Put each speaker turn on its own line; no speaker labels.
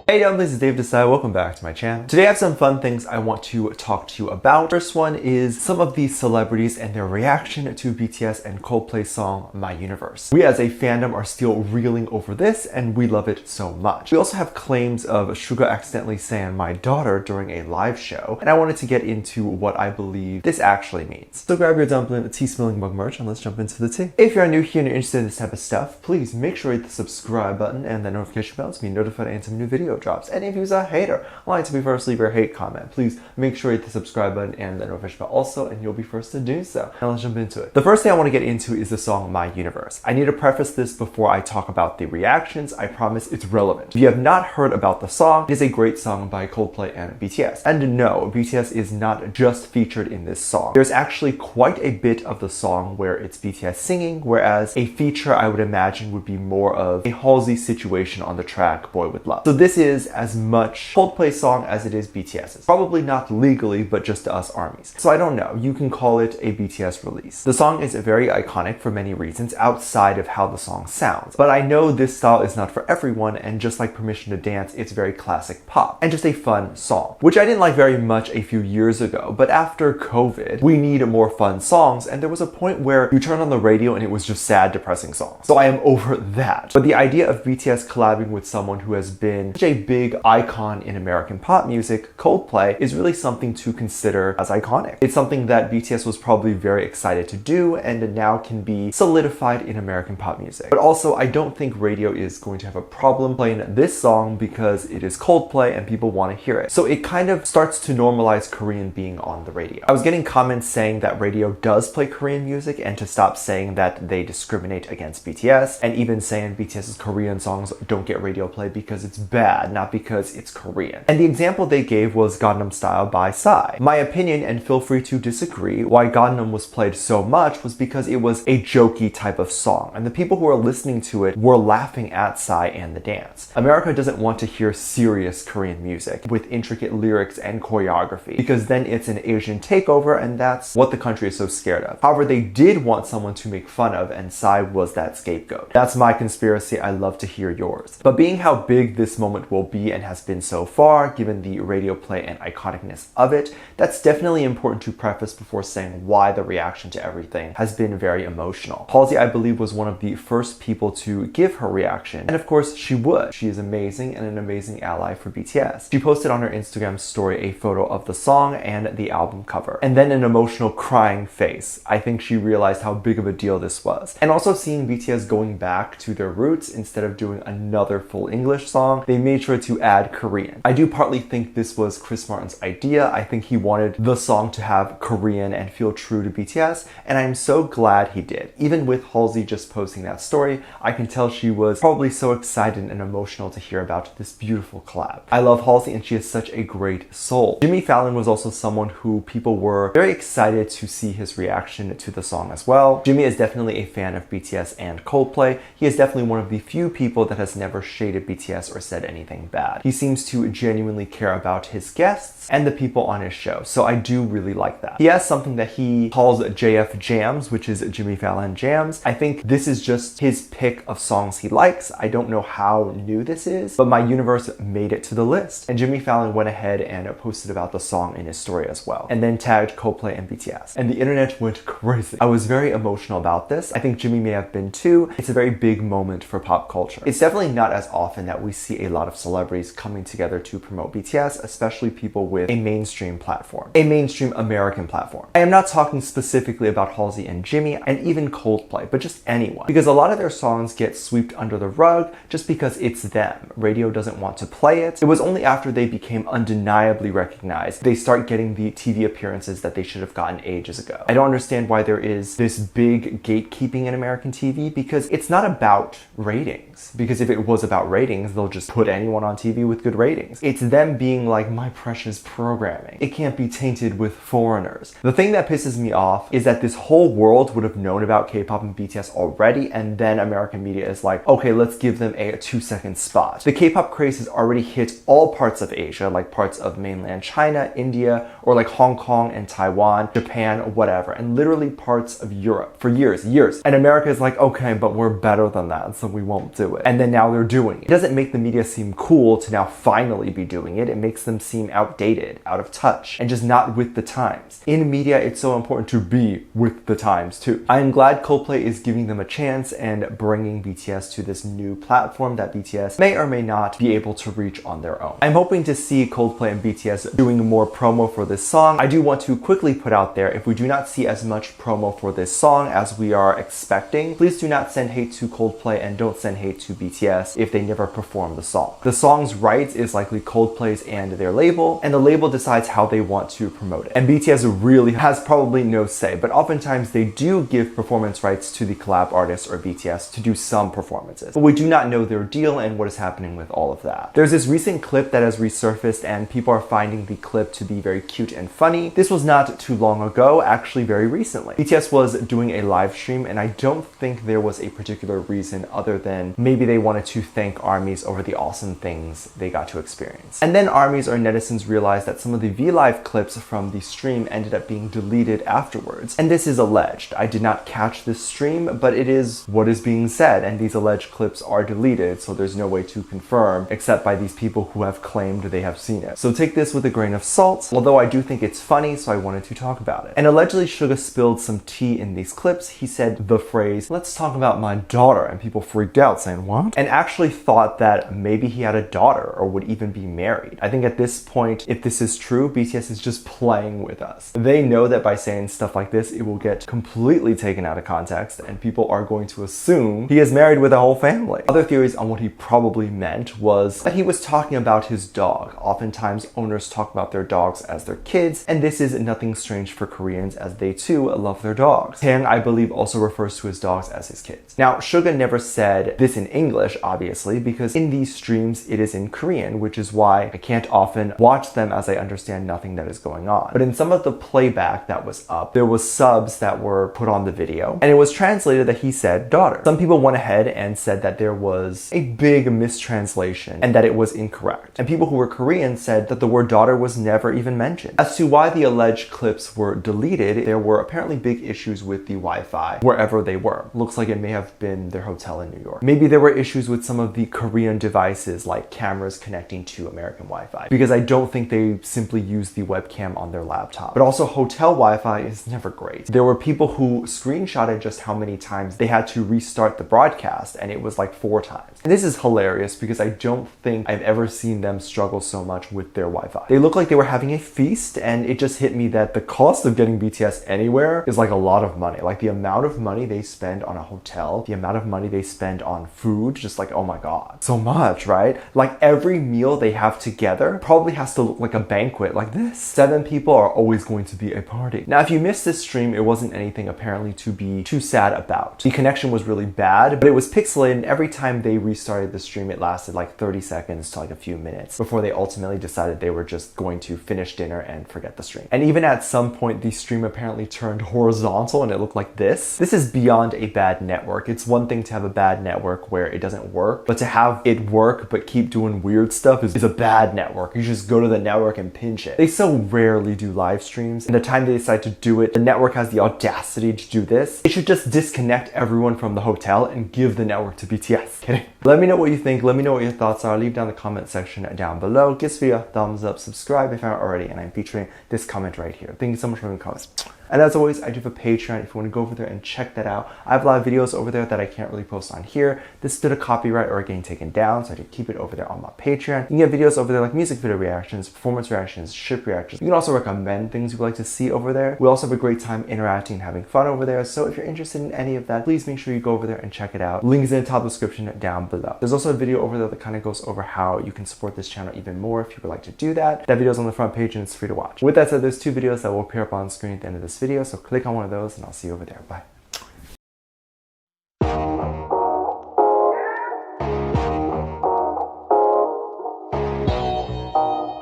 Hey y'all, this is Dave Desai. Welcome back to my channel. Today I have some fun things I want to talk to you about. First one is some of these celebrities and their reaction to BTS and Coldplay's song My Universe. We as a fandom are still reeling over this and we love it so much. We also have claims of Suga accidentally saying my daughter during a live show, and I wanted to get into what I believe this actually means. So grab your dumpling, tea smelling mug merch, and let's jump into the tea. If you're new here and you're interested in this type of stuff, please make sure you hit the subscribe button and the notification bell to be notified anytime a new video drops. And if you're a hater, I'd like to be first to leave your hate comment. Please make sure you hit the subscribe button and the notification bell also, and you'll be first to do so. Now let's jump into it. The first thing I want to get into is the song My Universe. I need to preface this before I talk about the reactions. I promise it's relevant. If you have not heard about the song, it is a great song by Coldplay and BTS. And no, BTS is not just featured in this song. There's actually quite a bit of the song where it's BTS singing, whereas a feature I would imagine would be more of a Halsey situation on the track Boy With Love. So this is as much Coldplay song as it is BTS's. Probably not legally, but just to us armies. So I don't know, you can call it a BTS release. The song is very iconic for many reasons outside of how the song sounds. But I know this style is not for everyone, and just like Permission to Dance, it's very classic pop and just a fun song, which I didn't like very much a few years ago. But after COVID, we need more fun songs, and there was a point where you turn on the radio and it was just sad, depressing songs. So I am over that. But the idea of BTS collabing with someone who has been such a big icon in American pop music, Coldplay, is really something to consider as iconic. It's something that BTS was probably very excited to do and now can be solidified in American pop music. But also, I don't think radio is going to have a problem playing this song because it is Coldplay and people want to hear it. So it kind of starts to normalize Korean being on the radio. I was getting comments saying that radio does play Korean music and to stop saying that they discriminate against BTS, and even saying BTS's Korean songs don't get radio play because it's bad, not because it's Korean. And the example they gave was Gangnam Style by Psy. My opinion, and feel free to disagree, why Gangnam was played so much was because it was a jokey type of song, and the people who were listening to it were laughing at Psy and the dance. America doesn't want to hear serious Korean music with intricate lyrics and choreography, because then it's an Asian takeover, and that's what the country is so scared of. However, they did want someone to make fun of, and Psy was that scapegoat. That's my conspiracy. I love to hear yours. But being how big this moment will be and has been so far, given the radio play and iconicness of it, that's definitely important to preface before saying why the reaction to everything has been very emotional. Halsey, I believe, was one of the first people to give her reaction, and of course she would. She is amazing and an amazing ally for BTS. She posted on her Instagram story a photo of the song and the album cover, and then an emotional crying face. I think she realized how big of a deal this was. And also seeing BTS going back to their roots, instead of doing another full English song, they made sure to add Korean. I do partly think this was Chris Martin's idea. I think he wanted the song to have Korean and feel true to BTS, and I'm so glad he did. Even with Halsey just posting that story, I can tell she was probably so excited and emotional to hear about this beautiful collab. I love Halsey and she is such a great soul. Jimmy Fallon was also someone who people were very excited to see his reaction to the song as well. Jimmy is definitely a fan of BTS and Coldplay. He is definitely one of the few people that has never shaded BTS or said anything bad. He seems to genuinely care about his guests and the people on his show, so I do really like that. He has something that he calls JF Jams, which is Jimmy Fallon Jams. I think this is just his pick of songs he likes. I don't know how new this is, but My Universe made it to the list. And Jimmy Fallon went ahead and posted about the song in his story as well, and then tagged Coldplay and BTS. And the internet went crazy. I was very emotional about this. I think Jimmy may have been too. It's a very big moment for pop culture. It's definitely not as often that we see a lot of celebrities coming together to promote BTS, especially people with a mainstream platform, a mainstream American platform. I am not talking specifically about Halsey and Jimmy and even Coldplay, but just anyone, because a lot of their songs get swept under the rug just because it's them. Radio doesn't want to play it. It was only after they became undeniably recognized they start getting the TV appearances that they should have gotten ages ago. I don't understand why there is this big gatekeeping in American TV, because it's not about ratings. Because if it was about ratings, they'll just put anyone on TV with good ratings. It's them being like, my precious programming. It can't be tainted with foreigners. The thing that pisses me off is that this whole world would have known about K-pop and BTS already, and then American media is like, okay, let's give them a 2-second spot. The K-pop craze has already hit all parts of Asia, like parts of mainland China, India, or like Hong Kong and Taiwan, Japan, whatever, and literally parts of Europe for years. And America is like, okay, but we're better than that, so we won't do it. And then now they're doing it. It doesn't make the media seem cool to now finally be doing it. It makes them seem outdated, out of touch, and just not with the times. In media, it's so important to be with the times too. I am glad Coldplay is giving them a chance and bringing BTS to this new platform that BTS may or may not be able to reach on their own. I'm hoping to see Coldplay and BTS doing more promo for this song. I do want to quickly put out there, if we do not see as much promo for this song as we are expecting, please do not send hate to Coldplay and don't send hate to BTS if they never perform the song. The song's rights is likely Coldplay's and their label, and the label decides how they want to promote it. And BTS really has probably no say, but oftentimes they do give performance rights to the collab artist or BTS to do some performances. But we do not know their deal and what is happening with all of that. There's this recent clip that has resurfaced and people are finding the clip to be very cute and funny. This was not too long ago, actually very recently. BTS was doing a live stream and I don't think there was a particular reason other than maybe they wanted to thank ARMYs over the awesome things they got to experience. And then ARMYs or netizens realized that some of the V-Live clips from the stream ended up being deleted afterwards. And this is alleged. I did not catch this stream, but it is what is being said, and these alleged clips are deleted, so there's no way to confirm except by these people who have claimed they have seen it. So take this with a grain of salt, although I do think it's funny, so I wanted to talk about it. And allegedly Suga spilled some tea in these clips. He said the phrase, "Let's talk about my daughter," and people freaked out saying, "What?" And actually thought that maybe he had a daughter or would even be married. I think at this point, if this is true, BTS is just playing with us. They know that by saying stuff like this, it will get completely taken out of context and people are going to assume he is married with a whole family. Other theories on what he probably meant was that he was talking about his dog. Oftentimes owners talk about their dogs as their kids, and this is nothing strange for Koreans as they too love their dogs. Taeyang, I believe, also refers to his dogs as his kids. Now, Suga never said this in English, obviously, because in these streams it is in Korean, which is why I can't often watch them as I understand nothing that is going on. But in some of the playback that was up, there was subs that were put on the video, and it was translated that he said daughter. Some people went ahead and said that there was a big mistranslation and that it was incorrect. And people who were Korean said that the word daughter was never even mentioned. As to why the alleged clips were deleted, there were apparently big issues with the Wi-Fi wherever they were. Looks like it may have been their hotel in New York. Maybe there were issues with some of the Korean devices like cameras connecting to American Wi-Fi, because I don't think they simply use the webcam on their laptop. But also hotel Wi-Fi is never great. There were people who screenshotted just how many times they had to restart the broadcast, and it was like 4 times. And this is hilarious because I don't think I've ever seen them struggle so much with their Wi-Fi. They look like they were having a feast, and it just hit me that the cost of getting BTS anywhere is like a lot of money. Like the amount of money they spend on a hotel, the amount of money they spend on food, just like, oh my god, so much, right? Like every meal they have together probably has to look like a banquet like this. 7 people are always going to be a party. Now, if you missed this stream, it wasn't anything apparently to be too sad about. The connection was really bad, but it was pixelated, and every time they restarted the stream, it lasted like 30 seconds to like a few minutes before they ultimately decided they were just going to finish dinner and forget the stream. And even at some point, the stream apparently turned horizontal and it looked like this. This is beyond a bad network. It's one thing to have a bad network where it doesn't work, but to have it work but keep doing weird stuff is a bad network. You just go to the network and pinch it. They so rarely do live streams, and the time they decide to do it, the network has the audacity to do this. They should just disconnect everyone from the hotel and give the network to BTS. Kidding. Let me know what you think. Let me know what your thoughts are. Leave down the comment section down below. Give this video a thumbs up, subscribe if you haven't already, and I'm featuring this comment right here. Thank you so much for leaving comments. And as always, I do have a Patreon if you want to go over there and check that out. I have a lot of videos over there that I can't really post on here. This did a copyright or getting taken down, so I had to keep it over there on my Patreon. You can get videos over there like music video reactions, performance reactions, ship reactions. You can also recommend things you would like to see over there. We also have a great time interacting and having fun over there. So if you're interested in any of that, please make sure you go over there and check it out. Link is in the top description down below. There's also a video over there that kind of goes over how you can support this channel even more if you would like to do that. That video is on the front page and it's free to watch. With that said, there's 2 videos that will appear up on screen at the end of this video, so click on one of those and I'll see you over there. Bye.